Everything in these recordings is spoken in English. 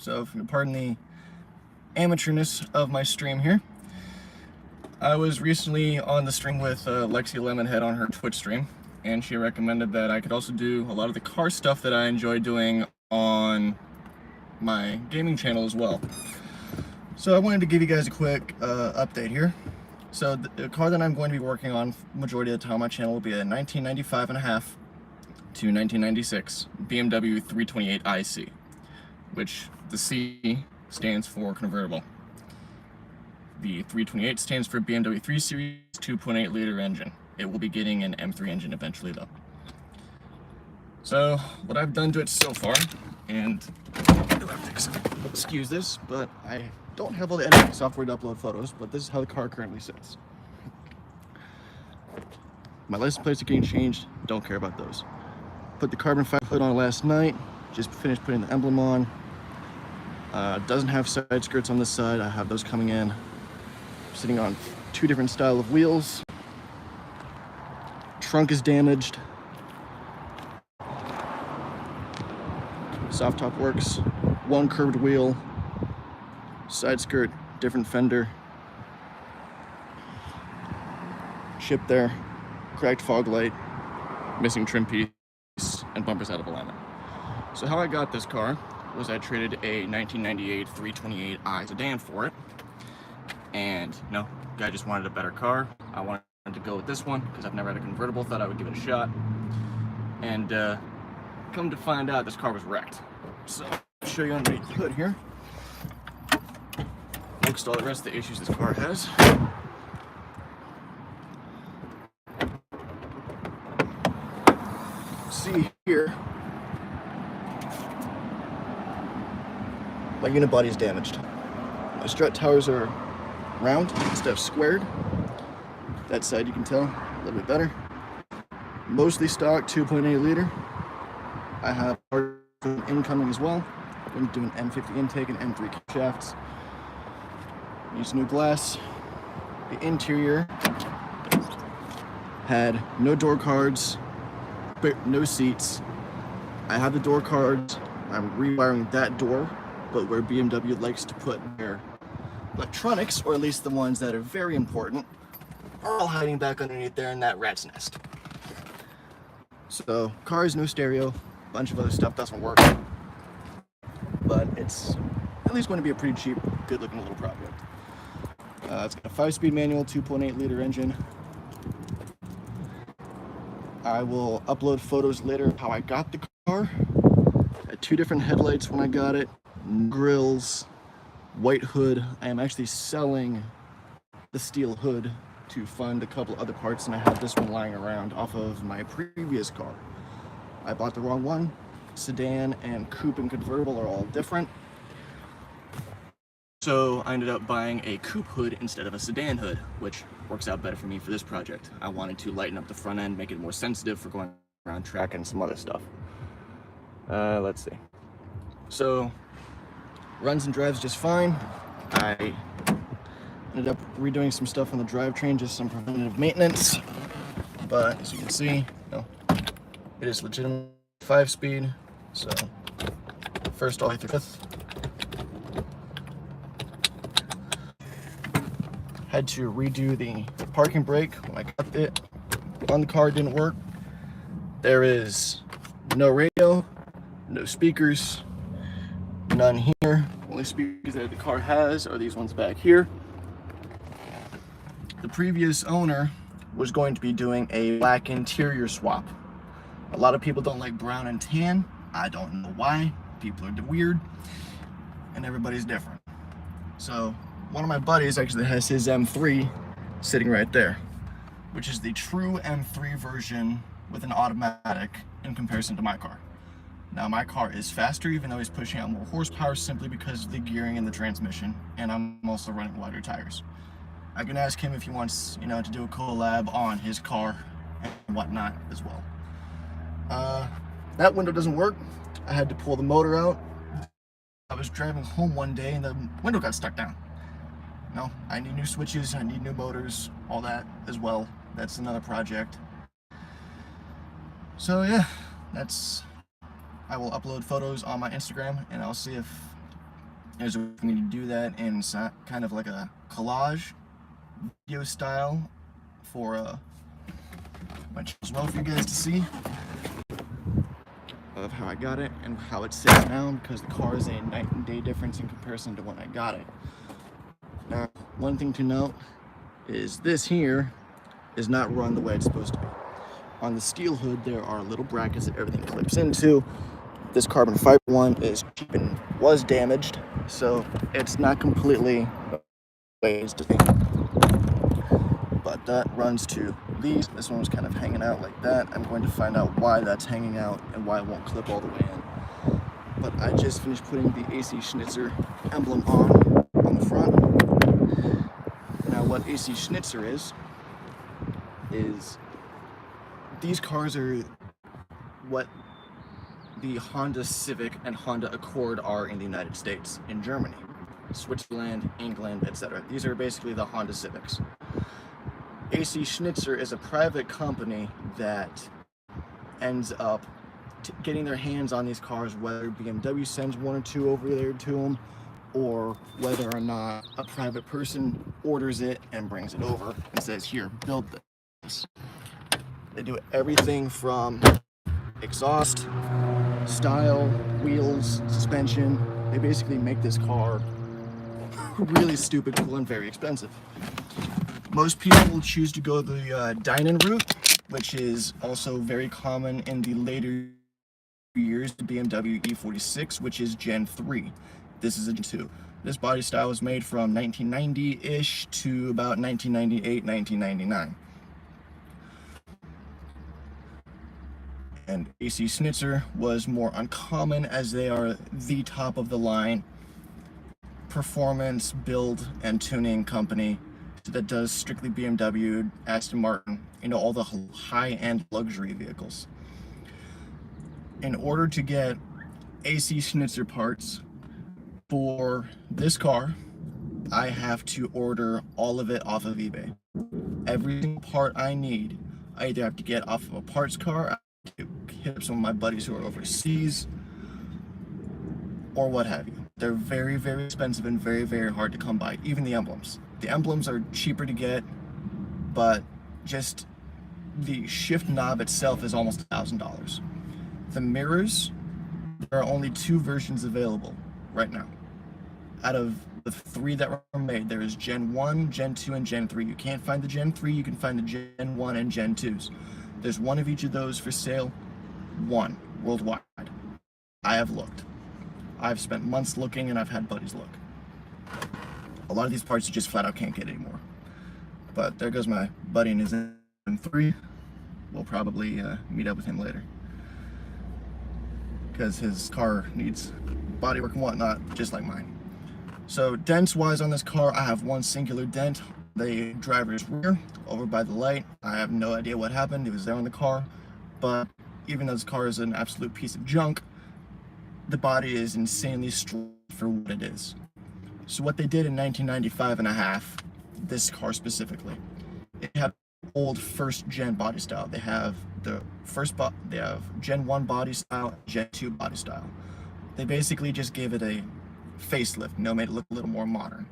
so if you pardon the amateurness of my stream here. I was recently on the stream with Lexi Lemonhead on her Twitch stream, and she recommended that I could also do a lot of the car stuff that I enjoy doing on my gaming channel as well. So I wanted to give you guys a quick update here. So the car that I'm going to be working on majority of the time on my channel will be a 1995 and a half to 1996 BMW 328 IC, which the C stands for convertible. The 328 stands for BMW 3 Series 2.8 liter engine. It will be getting an M3 engine eventually though. So what I've done to it so far, and excuse this, but I don't have all the editing software to upload photos, but this is how the car currently sits. My license plates are getting changed, don't care about those. Put the carbon fiber hood on last night, just finished putting the emblem on. Doesn't have side skirts on this side, I have those coming in. Sitting on two different style of wheels. Trunk is damaged. Soft top works. One curved wheel. Side skirt, different fender. Chip there. Cracked fog light. Missing trim piece. And bumpers out of alignment. So how I got this car was I traded a 1998 328i sedan for it. And no, guy just wanted a better car. I wanted to go with this one because I've never had a convertible, thought I would give it a shot. And come to find out, this car was wrecked. So I'll show you underneath the hood here. Next to all the rest of the issues this car has. See here, my unibody is damaged. My strut towers are round instead of squared. That side you can tell a little bit better. Mostly stock 2.8 liter. I have incoming as well. I'm going to do an M50 intake and M3 shafts. Use new glass. The interior had no door cards, no seats. I have the door cards. I'm rewiring that door, but where BMW likes to put their electronics, or at least the ones that are very important, are all hiding back underneath there in that rat's nest. So, car is no stereo, a bunch of other stuff doesn't work, but it's at least going to be a pretty cheap, good looking little project. It's got a 5-speed manual, 2.8 liter engine. I will upload photos later of how I got the car. I had two different headlights when I got it, grills, white hood. I am actually selling the steel hood to fund a couple other parts, and I have this one lying around off of my previous car. I bought the wrong one. Sedan and coupe and convertible are all different. So I ended up buying a coupe hood instead of a sedan hood, which works out better for me for this project. I wanted to lighten up the front end, make it more sensitive for going around track and some other stuff. Let's see. So runs and drives just fine. I ended up redoing some stuff on the drivetrain, just some preventative maintenance. But as you can see, it is legitimate 5-speed. So first all the way through 5th. Had to redo the parking brake when I got it on the car, it didn't work. There is no radio, no speakers, none here. Only speakers that the car has are these ones back here. The previous owner was going to be doing a black interior swap. A lot of people don't like brown and tan. I don't know why. People are weird and everybody's different. So one of my buddies actually has his M3 sitting right there, which is the true M3 version with an automatic in comparison to my car. Now my car is faster, even though he's pushing out more horsepower simply because of the gearing and the transmission, and I'm also running wider tires. I can ask him if he wants, to do a collab on his car and whatnot as well. That window doesn't work. I had to pull the motor out. I was driving home one day and the window got stuck down. I need new switches, I need new motors, all that as well. That's another project. So yeah, I will upload photos on my Instagram, and I'll see if There's a way for me to do that in kind of like a collage video style for my channel as well, for you guys to see of how I got it and how it sits now, because the car is a night and day difference in comparison to when I got it. Now, one thing to note is this here is not run the way it's supposed to be. On the steel hood, there are little brackets that everything clips into. This carbon fiber one is cheap and was damaged, so it's not completely glazed. But that runs to these. This one was kind of hanging out like that. I'm going to find out why that's hanging out and why it won't clip all the way in. But I just finished putting the AC Schnitzer emblem on the front. Now, what AC Schnitzer is these cars are what the Honda Civic and Honda Accord are in the United States, in Germany, Switzerland, England, etc. These are basically the Honda Civics. AC Schnitzer is a private company that ends up getting their hands on these cars, whether BMW sends one or two over there to them, or whether or not a private person orders it and brings it over and says, here, build this. They do everything from exhaust, style, wheels, suspension. They basically make this car really stupid cool and very expensive. Most people choose to go the dine-in route, which is also very common in the later years, the BMW E46, which is Gen 3. This is a Gen 2. This body style was made from 1990-ish to about 1998, 1999. And AC Schnitzer was more uncommon, as they are the top of the line performance, build, and tuning company that does strictly BMW, Aston Martin, all the high-end luxury vehicles. In order to get AC Schnitzer parts for this car, I have to order all of it off of eBay. Every single part I need, I either have to get off of a parts car, I have to hit up some of my buddies who are overseas, or what have you. They're very, very expensive and very, very hard to come by, even the emblems. The emblems are cheaper to get, but just the shift knob itself is almost $1,000. The mirrors, there are only 2 versions available right now. Out of the 3 that were made, there is Gen 1, Gen 2, and Gen 3. You can't find the Gen 3, you can find the Gen 1 and Gen 2s. There's one of each of those for sale, one, worldwide. I have looked. I've spent months looking, and I've had buddies look. A lot of these parts you just flat out can't get anymore. But there goes my buddy in his M3. We'll probably meet up with him later, because his car needs bodywork and whatnot, just like mine. So dents wise on this car, I have one singular dent, the driver's rear, over by the light. I have no idea what happened. It was there on the car, but even though this car is an absolute piece of junk, the body is insanely strong for what it is. So what they did in 1995 and a half, this car specifically, they have old first gen body style. They have the they have Gen 1 body style, Gen 2 body style. They basically just gave it a facelift, made it look a little more modern.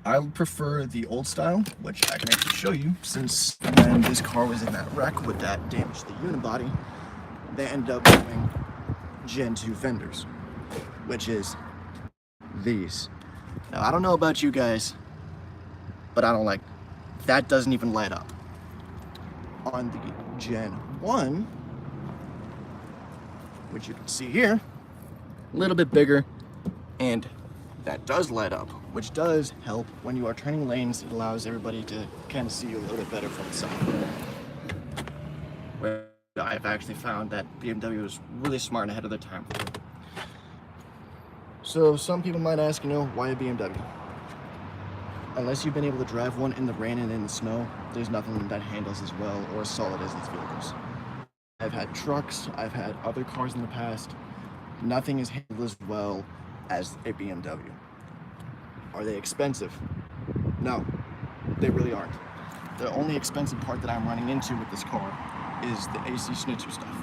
I prefer the old style, which I can actually show you, since when this car was in that wreck with that damage to the unibody, they ended up doing Gen 2 fenders, which is these. Now, I don't know about you guys, but I don't like that. Doesn't even light up. On the Gen 1, which you can see here, a little bit bigger, and that does light up, which does help when you are turning lanes. It allows everybody to kind of see you a little bit better from the side. Where I've actually found that BMW was really smart and ahead of their time. So some people might ask, why a BMW? Unless you've been able to drive one in the rain and in the snow, there's nothing that handles as well or as solid as these vehicles. I've had trucks, I've had other cars in the past. Nothing is handled as well as a BMW. Are they expensive? No, they really aren't. The only expensive part that I'm running into with this car is the AC Schnitzer stuff.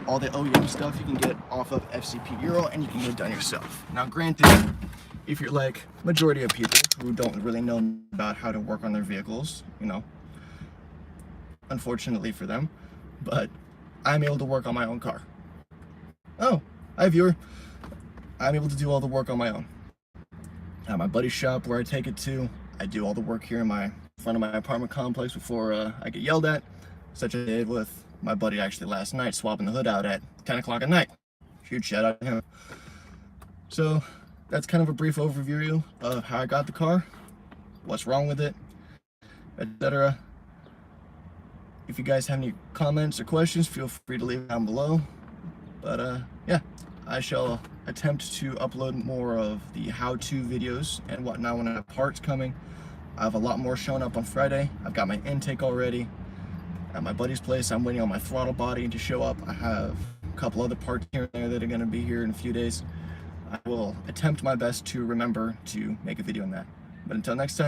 all the OEM stuff you can get off of FCP Euro, and you can get it done yourself. Now granted, if you're like majority of people who don't really know about how to work on their vehicles, you know, unfortunately for them, but I'm able to work on my own car. Oh, hi viewer. I'm able to do all the work on my own. At my buddy's shop where I take it to, I do all the work here in my front of my apartment complex before I get yelled at, such as I did with my buddy actually last night, swapping the hood out at 10 o'clock at night. Huge shout out to him. So that's kind of a brief overview of how I got the car, what's wrong with it, etc. If you guys have any comments or questions, feel free to leave them down below. But yeah, I shall attempt to upload more of the how-to videos and whatnot when I have parts coming. I have a lot more showing up on Friday. I've got my intake already. At my buddy's place, I'm waiting on my throttle body to show up. I have a couple other parts here and there that are going to be here in a few days. I will attempt my best to remember to make a video on that. But until next time.